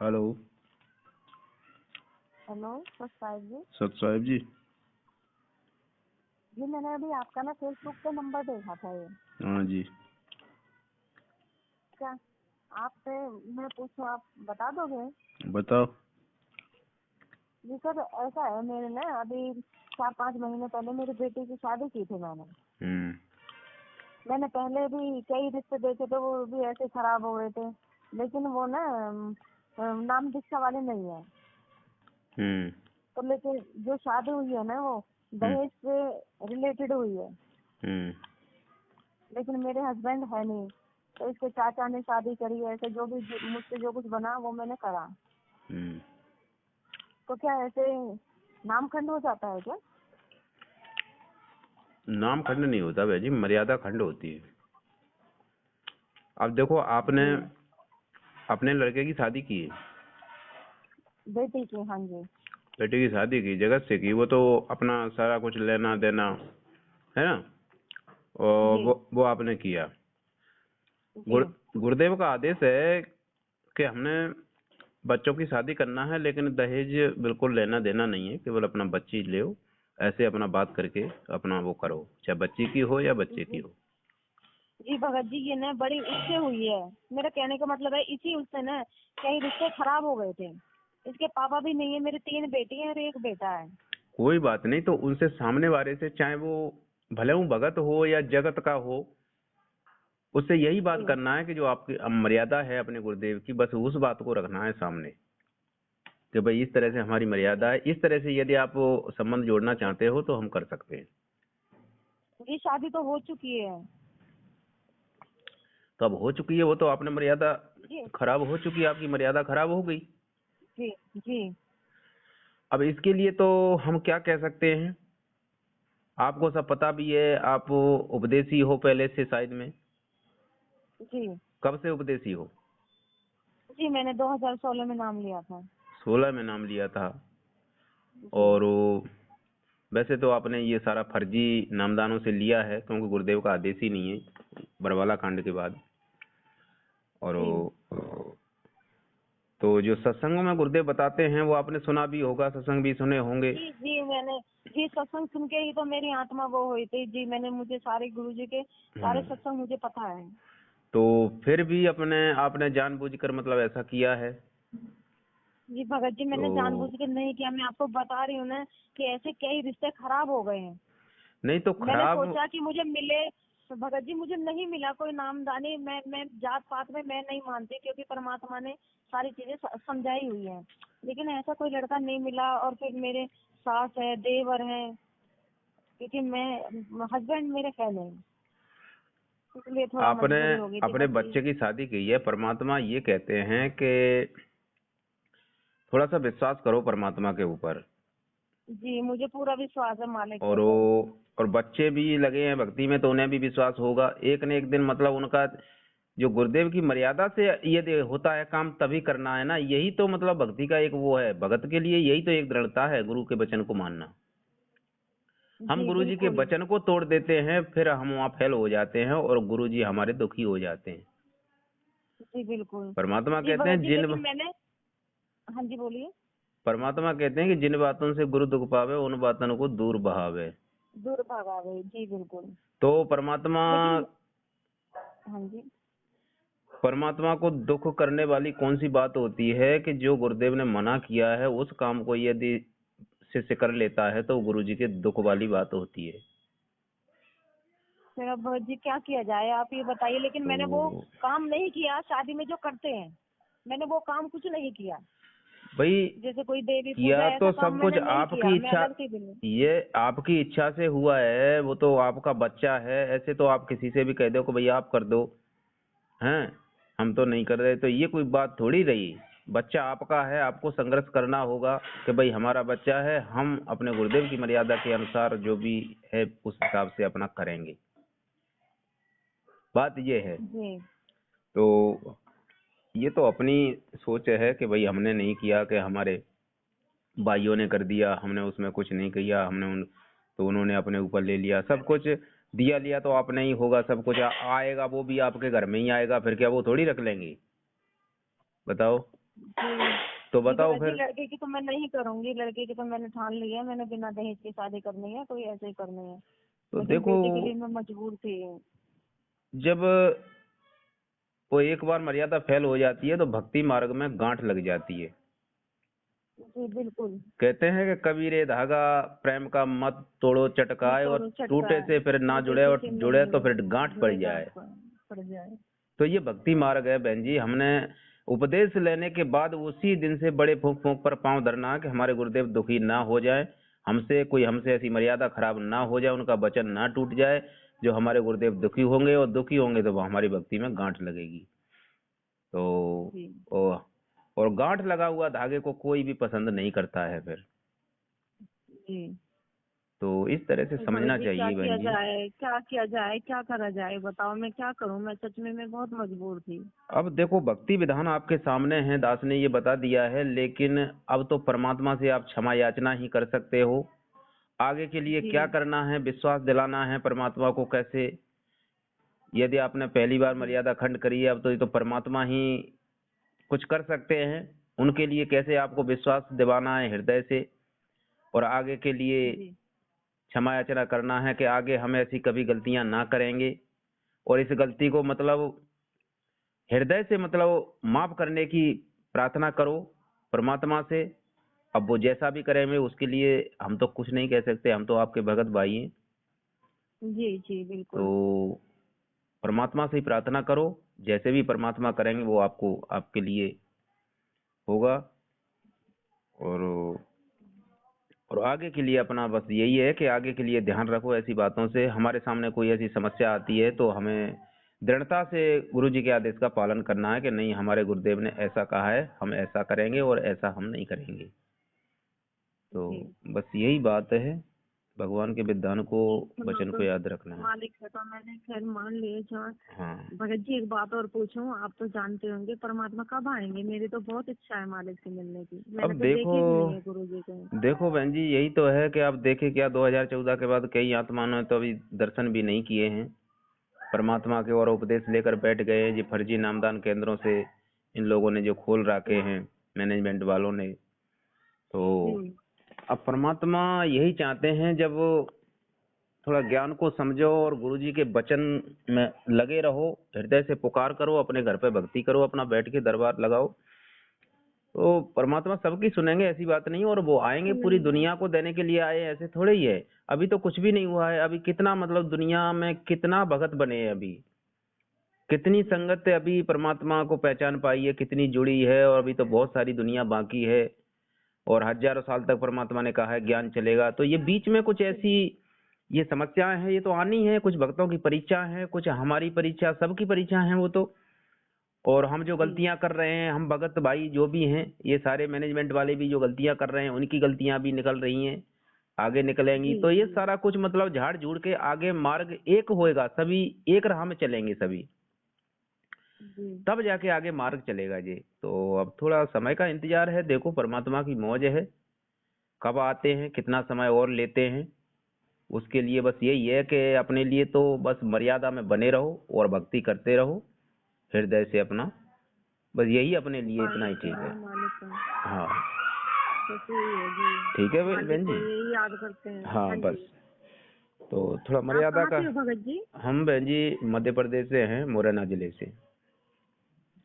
Hello. Hello sir Sahib जी। सत साहिब जी। जी मैंने अभी आपका ना फेसबुक पे नंबर देखा था ये। हाँ जी। क्या आपसे मैं पूछूं, आप बता दोगे? बताओ। जी सर, ऐसा है मेरे ना अभी 4-5 महीने पहले मेरी बेटी की शादी की थी मैंने। हम्म। मैंने पहले भी कई रिश्ते देखे थे, वो भी ऐसे खराब हो गए थे। लेकिन वो ना नाम दीक्षा वाले नहीं है। हम्म। तो लेकिन जो शादी हुई है ना वो हम्म। दहेज से रिलेटेड हुई है। हम्म। लेकिन मेरे हस्बैंड है नहीं, तो इसके चाचा ने शादी करी है। ऐसे मुझसे जो कुछ बना वो मैंने करा। हम्म। तो क्या ऐसे नाम खंड हो जाता है क्या? नाम खंड नहीं होता भाई, मर्यादा खंड होती है। अब देखो, आपने जी अपने लड़के की शादी की है, बेटी की, हाँ जी। बेटे की शादी की, जगत से की, वो तो अपना सारा कुछ लेना देना है ना, और जी वो आपने किया। जी गुरुदेव का आदेश है कि हमने बच्चों की शादी करना है, लेकिन दहेज बिल्कुल लेना देना नहीं है, केवल अपना बच्ची ले, ऐसे अपना बात करके अपना वो करो, चाहे बच्ची की हो या बच्चे की जी हो। जी भगत जी, ये ना बड़ी उससे हुई है। मेरा कहने का मतलब है इसी उससे ना कई रिश्ते खराब हो गए थे। इसके पापा भी नहीं है, मेरी 3 बेटी है और 1 बेटा है। कोई बात नहीं, तो उनसे सामने वाले से, चाहे वो भले वो भगत हो या जगत का हो, उससे यही बात जी करना है कि जो आपकी मर्यादा है अपने गुरुदेव की, बस उस बात को रखना है सामने, कि भाई इस तरह से हमारी मर्यादा है, इस तरह से यदि आप वो संबंध जोड़ना चाहते हो तो हम कर सकते हैं। जी शादी तो हो चुकी है। तो अब हो चुकी है वो, तो आपने मर्यादा जी खराब हो चुकी है, आपकी मर्यादा खराब हो गई। जी जी अब इसके लिए तो हम क्या कह सकते हैं, आपको सब पता भी है, आप उपदेशी हो पहले से शायद में। जी कब से उपदेशी हो? जी मैंने 2016 में नाम लिया था। 16 में नाम लिया था। जी और वैसे तो आपने ये सारा फर्जी नामदानों से लिया है, क्योंकि गुरुदेव का आदेश ही नहीं है बरवाला कांड के बाद। और जी तो जो सत्संगों में गुरुदेव बताते हैं वो आपने सुना भी होगा, सत्संग भी सुने होंगे। जी जी मैंने जी सत्संग सुन के ही तो मेरी आत्मा वो हुई थी जी। मैंने मुझे सारे गुरु जी के सारे हम्म। सत्संग मुझे पता है। तो फिर भी अपने आपने जानबूझकर मतलब ऐसा किया है। जी भगत जी, मैंने जानबूझ तो के नहीं किया। मैं आपको बता रही हूँ ना कि ऐसे कई रिश्ते खराब हो गए हैं। नहीं तो मैंने खराब। सोचा कि मुझे मिले, तो भगत जी मुझे नहीं मिला कोई नामदानी। मैं जात पात में मैं नहीं मानती, क्योंकि परमात्मा ने सारी चीजें समझाई हुई है। लेकिन ऐसा कोई लड़का नहीं मिला। और फिर मेरे सास है, देवर है, क्योंकि मैं हस्बैंड मेरे है नहीं, इसलिए थोड़ा आपने मजबूरी हो गई थी अपने बस बच्चे की शादी की है, परमात्मा ये कहते हैं कि थोड़ा सा विश्वास करो परमात्मा के ऊपर। जी मुझे पूरा विश्वास है मालिक के और ऊपर। और बच्चे भी लगे हैं भक्ति में, तो उन्हें भी विश्वास होगा एक न एक दिन, मतलब उनका जो गुरुदेव की मर्यादा से यदि होता है काम तभी करना है ना, यही तो मतलब भक्ति का एक वो है, भगत के लिए यही तो एक दृढ़ता है, गुरु के वचन को मानना। हम जी गुरु जी के बिल्कुल। वचन को तोड़ देते हैं, फिर हम वहाँ फेल हो जाते हैं और गुरु जी हमारे दुखी हो जाते हैं। जी बिल्कुल। परमात्मा जी कहते भगत हैं जी, जिन लेकिन मैंने, हाँ जी बोलिए। परमात्मा कहते हैं कि जिन बातों से गुरु दुख पावे उन बातों को दूर बहावे। दूर भगा गए, जी बिल्कुल। तो परमात्मा लेकिन हाँ जी परमात्मा को दुख करने वाली कौन सी बात होती है कि जो गुरुदेव ने मना किया है उस काम को यदि शिष्य कर लेता है तो गुरु जी के दुख वाली बात होती है। फिर अब भगत जी क्या किया जाए, आप ये बताइए। लेकिन मैंने वो तो काम नहीं किया शादी में जो करते हैं। मैंने वो काम कुछ नहीं किया। भाई, जैसे कोई देवी पूजा, किया तो ऐसा काम सब कुछ मैंने नहीं आपकी किया। मैं इच्छा, अलग थी बिल्कुल। ये आपकी इच्छा से हुआ है, वो तो आपका बच्चा है, ऐसे तो आप किसी से भी कह दो कि भैया आप कर दो, हैं, हम तो नहीं कर रहे, तो ये कोई बात थोड़ी रही। बच्चा आपका है, आपको संघर्ष करना होगा कि भाई हमारा बच्चा है, हम अपने गुरुदेव की मर्यादा के अनुसार जो भी है उस हिसाब से अपना करेंगे। बात ये है। जी तो ये तो अपनी सोच है कि भाई हमने नहीं किया, कि हमारे भाइयों ने कर दिया, हमने उसमें कुछ नहीं किया, हमने उन तो उन्होंने अपने ऊपर ले लिया सब कुछ, दिया लिया तो आपने ही होगा, सब कुछ आएगा वो भी आपके घर में ही आएगा, फिर क्या वो थोड़ी रख लेंगे? बताओ। जी तो जी बताओ भगत जी, फिर। लड़के की तो मैं नहीं करूंगी, लड़के की तो मैंने ठान लिया है, मैंने बिना दहेज की शादी करनी है, कोई ऐसे ही करनी है। तो लेकिन देखो, बेटे के लिए मैं मजबूर थी। जब वो एक बार मर्यादा फेल हो जाती है तो भक्ति मार्ग में गांठ लग जाती है। जी बिल्कुल। कहते हैं कि कबीरे धागा प्रेम का मत तोड़ो मत चटकाए, और तोड़ो चटका टूटे है, से फिर ना टूटे जुड़े, से और फिर नहीं जुड़े तो जुड़े, फिर गांठ पड़ जुड़े गांठ जाए। पड़ जाए। तो ये भक्ति मार्ग है बहन जी। हमने उपदेश लेने के बाद उसी दिन से बड़े फूंक फूंक पर पांव धरना है कि हमारे गुरुदेव दुखी ना हो जाए, हमसे ऐसी मर्यादा खराब ना हो जाए, उनका वचन ना टूट जाए। जो हमारे गुरुदेव दुखी होंगे, और दुखी होंगे तो वो हमारी भक्ति में गांठ लगेगी। तो जी ओ, और गांठ लगा हुआ धागे को कोई भी पसंद नहीं करता है फिर। जी। तो इस तरह से तो भगत समझना जी क्या चाहिए किया बहन जी। जाए, क्या किया जाए, क्या करा जाए, बताओ मैं क्या करूं, मैं सच में मैं बहुत मजबूर थी। अब देखो, भक्ति विधान आपके सामने है, दास ने ये बता दिया है, लेकिन अब तो परमात्मा से आप क्षमा याचना ही कर सकते हो। आगे के लिए जी क्या करना है, विश्वास दिलाना है परमात्मा को कैसे। यदि आपने पहली बार जी मर्यादा खंड करी है, अब तो ये तो परमात्मा ही कुछ कर सकते हैं। उनके लिए कैसे आपको विश्वास दिलाना है हृदय से, और आगे के लिए जी क्षमा याचना करना है कि आगे हम ऐसी कभी गलतियां ना करेंगे, और इस गलती को मतलब हृदय से मतलब माफ करने की प्रार्थना करो परमात्मा से। अब वो जैसा भी करेंगे उसके लिए हम तो कुछ नहीं कह सकते, हम तो आपके भगत भाई हैं। जी जी बिल्कुल। तो परमात्मा से ही प्रार्थना करो, जैसे भी परमात्मा करेंगे वो आपको आपके लिए होगा। और आगे के लिए अपना बस यही है कि आगे के लिए ध्यान रखो ऐसी बातों से। हमारे सामने कोई ऐसी समस्या आती है तो हमें दृढ़ता से गुरु जी के आदेश का पालन करना है कि नहीं, हमारे गुरुदेव ने ऐसा कहा है, हम ऐसा करेंगे और ऐसा हम नहीं करेंगे। तो जी बस यही बात है, भगवान के विधान को, चलो वचन तो को याद रखना है। मालिक है तो मैंने खैर मान लिए जहाँ। हाँ। भगत जी एक बात और पूछूं, आप तो जानते होंगे परमात्मा कब आएंगे, मेरी तो बहुत इच्छा है मालिक से मिलने की, मैंने अब तो देखो, देखे भी नहीं है गुरु जी को। देखो बहन जी, यही तो है कि आप देखे क्या 2014 के बाद कई आत्माओं ने तो अभी दर्शन भी नहीं किए हैं परमात्मा के, और उपदेश लेकर बैठ गए हैं जी फर्जी नामदान केंद्रों से इन लोगों ने जो खोल रखे हैं, मैनेजमेंट वालों ने। तो जी अब परमात्मा यही चाहते हैं, जब थोड़ा ज्ञान को समझो और गुरु जी के वचन में लगे रहो, हृदय से पुकार करो, अपने घर पे भक्ति करो, अपना बैठ के दरबार लगाओ, तो परमात्मा सबकी सुनेंगे, ऐसी बात नहीं। और वो आएंगे पूरी सुनेंगे। दुनिया को देने के लिए आए, ऐसे थोड़े ही है। अभी तो कुछ भी नहीं हुआ है, अभी कितना मतलब दुनिया में कितना भगत बने हैं, अभी कितनी संगत अभी परमात्मा को पहचान पाई है, कितनी जुड़ी है, और अभी तो बहुत सारी दुनिया बाकी है। और हजारों साल तक परमात्मा ने कहा है ज्ञान चलेगा। तो ये बीच में कुछ ऐसी ये समस्याएं हैं, ये तो आनी है, कुछ भक्तों की परीक्षा है, कुछ हमारी परीक्षा, सबकी परीक्षा है वो तो। और हम जो जी गलतियां कर रहे हैं, हम भगत भाई जो भी हैं, ये सारे मैनेजमेंट वाले भी जो गलतियां कर रहे हैं, उनकी गलतियां भी निकल रही हैं, आगे निकलेंगी। जी तो ये जी सारा कुछ मतलब झाड़ झूड़ के आगे मार्ग एक होएगा, सभी एक राह में चलेंगे सभी, जी तब जाके आगे मार्ग चलेगा जी। तो अब थोड़ा समय का इंतजार है, देखो परमात्मा की मौज है, कब आते हैं, कितना समय और लेते हैं। उसके लिए बस यही है कि अपने लिए तो बस मर्यादा में बने रहो और भक्ति करते रहो हृदय से अपना, बस यही अपने लिए इतना पालन ही ठीक है। करें मालिक का। हाँ। बस यही है जी। ठीक है मालिक बहन को जी। यही याद करते हैं। हाँ हाँ बस, जी। तो थोड़ा आप मर्यादा कहाँ का। से हो भगत जी? हम बहन जी मध्य प्रदेश से हैं, मुरैना जिले से।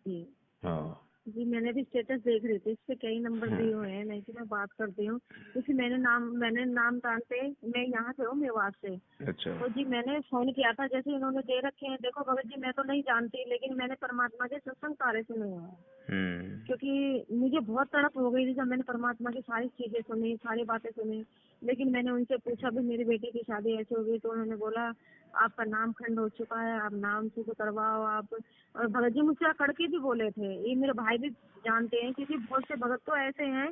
जी हाँ। जी, मैंने भी स्टेटस देख रही थी, इस पे कई नंबर हाँ। दिए हुए हैं, नहीं कि मैं बात करती हूँ। क्योंकि मैंने नाम दान पे, मैं यहाँ से हूँ मेवात से। अच्छा। तो जी मैंने फोन किया था, जैसे इन्होंने दे रखे हैं, देखो भगत जी मैं तो नहीं जानती, लेकिन मैंने परमात्मा के सत्संग सारे सुने हैं। हम्म। क्योंकि मुझे बहुत तड़प हो गई थी जब मैंने परमात्मा की सारी चीजें सुनी, सारी बातें सुनी। लेकिन मैंने उनसे पूछा भी मेरी बेटी की शादी ऐसे हो गई, तो उन्होंने बोला आपका नाम खंड हो चुका है, आप नाम से करवाओ आप। और भगत जी मुझसे कड़के भी बोले थे, ये मेरे भाई भी जानते हैं, क्योंकि बहुत से भगत तो ऐसे हैं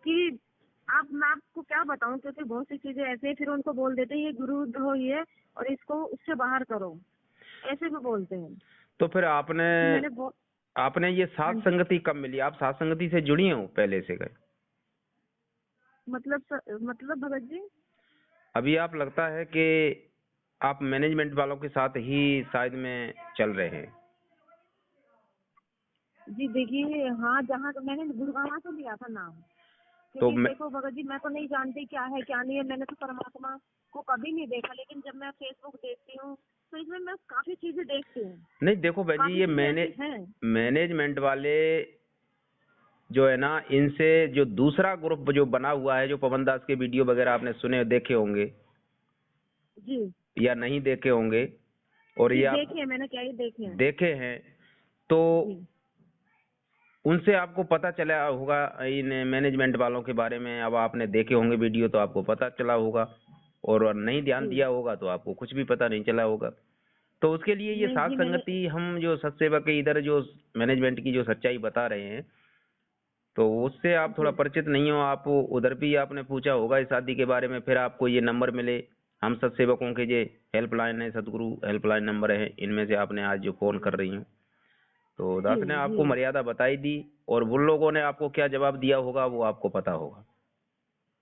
कि आप, मैं आपको क्या बताऊं, क्योंकि बहुत सी चीजें ऐसे हैं, फिर उनको बोल देते हैं ये गुरुद्रोह ही है और इसको उससे बाहर करो, ऐसे भी बोलते हैं। तो फिर आपने कि मैंने बहुत। आपने ये हाँ सात जी। संगति कब मिली? आप सात संगति से जुड़ी हो पहले से गए? मतलब भगत जी। अभी आप लगता है कि आप मैनेजमेंट वालों के साथ ही शायद में चल रहे हैं। जी देखिए, हाँ, जहाँ मैंने गुड़गांव से लिया था नाम, तो क्योंकि मैं देखो भगत जी, मैं तो नहीं जानती क्या है क्या नहीं है, मैंने तो परमात्मा को कभी नहीं देखा, लेकिन जब मैं फेसबुक देखती हूँ तो इसमें मैं काफी चीजें देखती हूँ, नहीं, देखो बहन जी, काफी ये चीजें ऐसी हैं। मैनेजमेंट वाले जो है ना, इनसे जो दूसरा ग्रुप जो बना हुआ है, जो पवन दास के वीडियो वगैरह आपने सुने देखे होंगे जी या नहीं देखे होंगे, और जी ये आप देखे हैं, मैंने क्या ही देखे हैं। देखे हैं, तो जी उनसे आपको पता चला होगा इन मैनेजमेंट वालों के बारे में। अब आपने देखे होंगे वीडियो तो आपको पता चला होगा, और नहीं ध्यान जी दिया होगा तो आपको कुछ भी पता नहीं चला होगा। तो उसके लिए ये नहीं साथ जी, मैंने संगति, हम जो सत सेवा के इधर जो मैनेजमेंट की जो सच्चाई बता रहे हैं, तो उससे आप थोड़ा जी परिचित नहीं हो। आप उधर भी आपने पूछा होगा इस शादी के बारे में, फिर आपको ये नंबर मिले। हम सत्सेवकों के ये हेल्पलाइन है, सतगुरु हेल्पलाइन नंबर है, इनमें से आपने आज जो फोन कर रही हूँ, तो जी दास ने जी आपको मर्यादा बताई दी, और उन लोगों ने आपको क्या जवाब दिया होगा वो आपको पता होगा।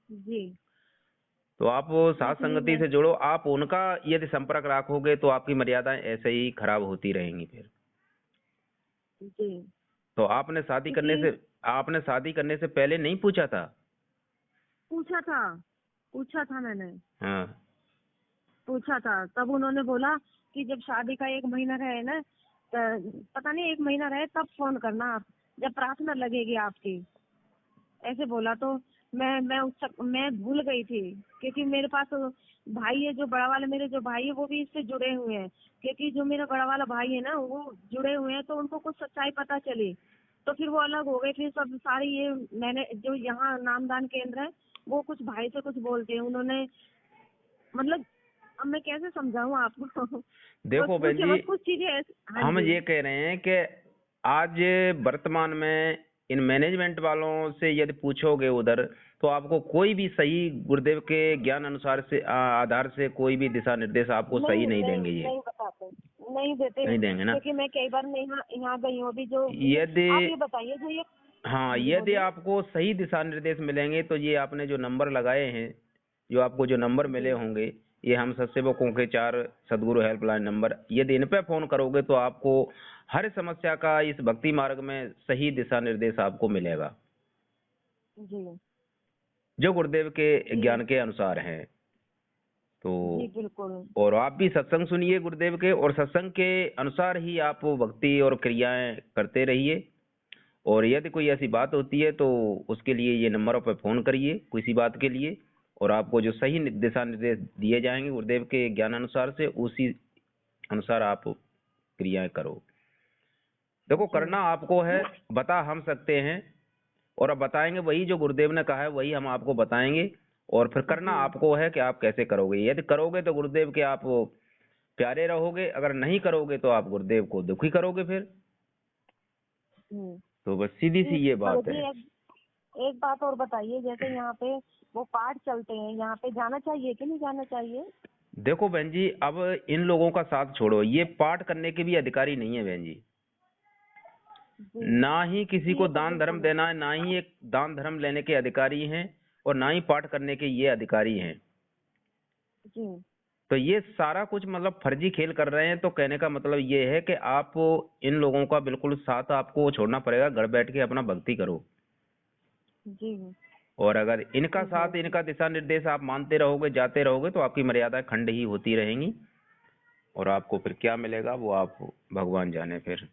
जी तो आप तो साथ इसलिए संगति मैं से जुड़ो। आप उनका यदि संपर्क रखोगे तो आपकी मर्यादाएं ऐसे ही खराब होती रहेंगी फिर। जी तो क्योंकि आपने शादी करने से पहले नहीं पूछा था? पूछा था, पूछा था मैंने, हाँ। पूछा था, तब उन्होंने बोला कि जब शादी का 1 महीना रहे ना, पता नहीं 1 महीना रहे तब फोन करना आप, जब प्रार्थना लगेगी आपकी, ऐसे बोला। तो मैं भूल गई थी, क्योंकि मेरे पास भाई है, जो बड़ा वाला मेरे जो भाई है वो भी इससे जुड़े हुए हैं, क्योंकि जो मेरा बड़ा वाला भाई है ना वो जुड़े हुए हैं, तो उनको कुछ सच्चाई पता चली, तो फिर वो अलग हो गए। फिर सब सारी ये मैंने जो यहाँ नामदान केंद्र है, वो कुछ भाई से कुछ बोलते हैं उन्होंने, मतलब अब मैं कैसे समझाऊं आपको बस देखो बहन जी, कुछ चीजें ऐसी। हाँ हम जी ये कह रहे हैं कि आज वर्तमान में इन मैनेजमेंट वालों से यदि पूछोगे उधर, तो आपको कोई भी सही गुरुदेव के ज्ञान अनुसार से आधार से कोई भी दिशा निर्देश आपको नहीं सही नहीं नहीं देंगे, ये नहीं बताते, नहीं देते, नहीं देंगे ना। क्योंकि मैं कई बार मैं यहाँ यहाँ गई हूँ अभी जो यदि आप ये बताइए जो ये। हाँ, हाँ जी यदि बोलिए। आपको सही दिशा निर्देश मिलेंगे तो ये आपने जो नंबर लगाए हैं, जो आपको जो नंबर मिले जी होंगे, ये हम सत्सेवकों के 4 सदगुरु हेल्पलाइन नंबर, यदि इन पे फोन करोगे तो आपको हर समस्या का इस भक्ति मार्ग में सही दिशा निर्देश आपको मिलेगा, जी जो गुरुदेव के जी ज्ञान के अनुसार है। तो जी बिल्कुल। और आप भी सत्संग सुनिए गुरुदेव के, और सत्संग के अनुसार ही आप भक्ति और क्रियाएं करते रहिए। और यदि कोई ऐसी बात होती है तो उसके लिए ये नंबरों पर फोन करिए किसी बात के लिए, और आपको जो सही दिशा निर्देश दिए जाएंगे गुरुदेव के ज्ञान अनुसार से, उसी अनुसार आप क्रियाएं करो। देखो, जी करना आपको है, बता हम सकते हैं, और अब बताएंगे वही जो गुरुदेव ने कहा है वही हम आपको बताएंगे। और फिर करना जी आपको है कि आप कैसे करोगे। यदि करोगे तो गुरुदेव के आप प्यारे रहोगे, अगर नहीं करोगे तो आप गुरुदेव को दुखी करोगे फिर। जी तो बस सीधी सी जी ये भगत बात है। जी एक बात और बताइए, जैसे यहाँ पे वो पाठ चलते हैं, यहाँ पे जाना चाहिए कि नहीं जाना चाहिए? देखो बहन जी, अब इन लोगों का साथ छोड़ो, ये पाठ करने के भी अधिकारी नहीं है बहन जी। जी ना ही किसी जी को ये तो दान धर्म बिल्कुल। देना है, ना ही एक दान धर्म लेने के अधिकारी हैं, और ना ही पाठ करने के ये अधिकारी हैं। जी तो ये सारा कुछ मतलब फर्जी खेल कर रहे हैं। तो कहने का मतलब ये है कि आप इन लोगों का बिल्कुल साथ आपको छोड़ना पड़ेगा, घर बैठ के अपना भक्ति करो। जी और अगर इनका जी साथ, बिल्कुल। इनका दिशा निर्देश आप मानते रहोगे, जाते रहोगे, तो आपकी मर्यादा खंड ही होती रहेंगी, और आपको फिर क्या मिलेगा वो आप भगवान जाने फिर।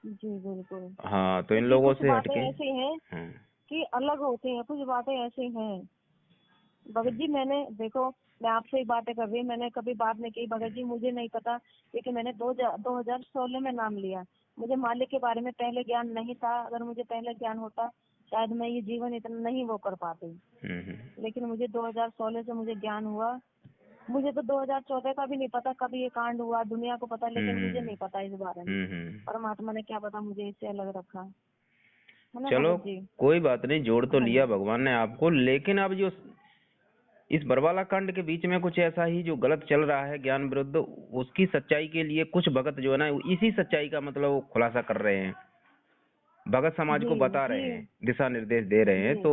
जी बिल्कुल। हाँ, तो इन क्योंकि लोगों कुछ से बातें हटके। ऐसी हैं हाँ। कि अलग होती हैं, कुछ बातें ऐसी हैं भगत जी। मैंने देखो, मैं आपसे ही बातें कर रही हूँ, मैंने कभी बात नहीं की भगत जी, मुझे नहीं पता, क्योंकि मैंने 2016 में नाम लिया। मुझे मालिक के बारे में पहले ज्ञान नहीं था, अगर मुझे पहले ज्ञान होता शायद मैं ये जीवन इतना नहीं वो कर पाती, लेकिन मुझे 2016 से मुझे ज्ञान हुआ। मुझे तो 2014 का भी नहीं पता कभी ये कांड हुआ, दुनिया को पता, लेकिन मुझे नहीं पता इस बारे में। हम्म। परमात्मा ने क्या पता मुझे इससे अलग रखा, है ना चलो, भगत जी? कोई बात नहीं, जोड़ तो हाँ लिया जी भगवान ने आपको, लेकिन अब जो इस बरवाला कांड के बीच में कुछ ऐसा ही जो गलत चल रहा है ज्ञान विरुद्ध, उसकी सच्चाई के लिए कुछ भगत जो है ना, इसी सच्चाई का मतलब वो खुलासा कर रहे हैं, भगत समाज जी को बता जी रहे हैं, दिशा निर्देश दे रहे हैं। जी तो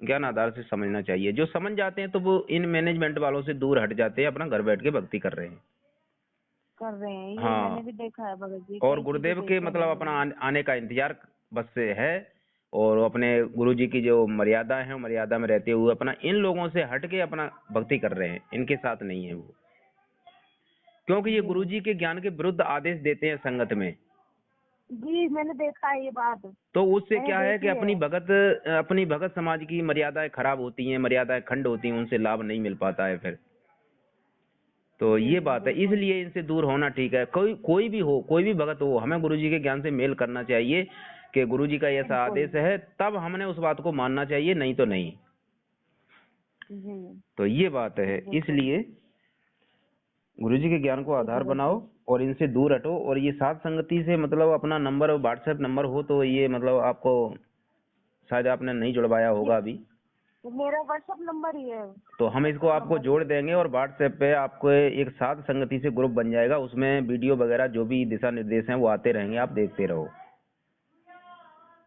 ज्ञान आधार से समझना चाहिए। जो समझ जाते हैं तो वो इन मैनेजमेंट वालों से दूर हट जाते हैं, अपना घर बैठ के भक्ति कर रहे हैं। कर रहे हैं, ये हाँ। मैंने भी देखा है भगत जी, और कई गुरुदेव चीजें के देखी है मतलब मैंने अपना भी। आने का इंतजार बस से है, और अपने गुरु जी की जो मर्यादा है मर्यादा में रहते हुए अपना इन लोगों से हट के अपना भक्ति कर रहे हैं, इनके साथ नहीं है वो, क्योंकि ये जी गुरु जी के ज्ञान के विरुद्ध आदेश देते हैं संगत में। जी, मैंने देखा है ये बात, तो उससे मैंने क्या है कि देखी है। अपनी भगत समाज की मर्यादाएं खराब होती हैं, मर्यादाएं खंड होती हैं, उनसे लाभ नहीं मिल पाता है फिर। तो जी ये जी बात है, बिल्कुल। इसलिए इनसे दूर होना ठीक है। कोई कोई भी हो, कोई भी भगत हो, हमें गुरु जी के ज्ञान से मेल करना चाहिए कि गुरु जी का ऐसा बिल्कुल। आदेश है, तब हमने उस बात को मानना चाहिए, नहीं तो नहीं। जी तो ये बात है, बिल्कुल। इसलिए गुरु जी के ज्ञान को जी आधार भगत बनाओ जी। और इनसे दूर हटो। और ये साथ संगति से मतलब अपना नंबर, व्हाट्सएप नंबर हो तो ये मतलब आपको, शायद आपने नहीं जुड़वाया ये होगा अभी, ये मेरा व्हाट्सएप नंबर ही है, तो हम इसको व्हाट्सएप आपको नंबर ही जोड़ है। देंगे और व्हाट्सएप पे आपको एक साथ संगति से ग्रुप बन जाएगा, उसमें वीडियो वगैरह जो भी दिशा निर्देश हैं वो आते रहेंगे, आप देखते रहो।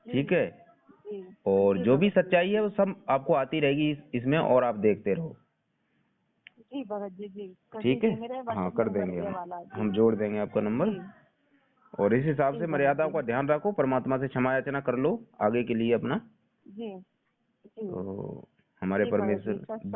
जी ठीक है। जी और जी जो भी भगत जी सच्चाई है जी। वो सब आपको आती रहेगी इसमें, और आप देखते रहो। जी भगत जी जी, कर ठीक है। दीजिए, मेरा हाँ, व्हाट्सएप कर नंबर देंगे ये वाला। जी हम जोड़ देंगे आपका नंबर। जी और इस हिसाब जी से भगत मर्यादाओं जी। का ध्यान रखो, परमात्मा से क्षमा याचना कर लो आगे के लिए अपना। जी जी तो हमारे जी भगत जी, परमेश्वर सच दुख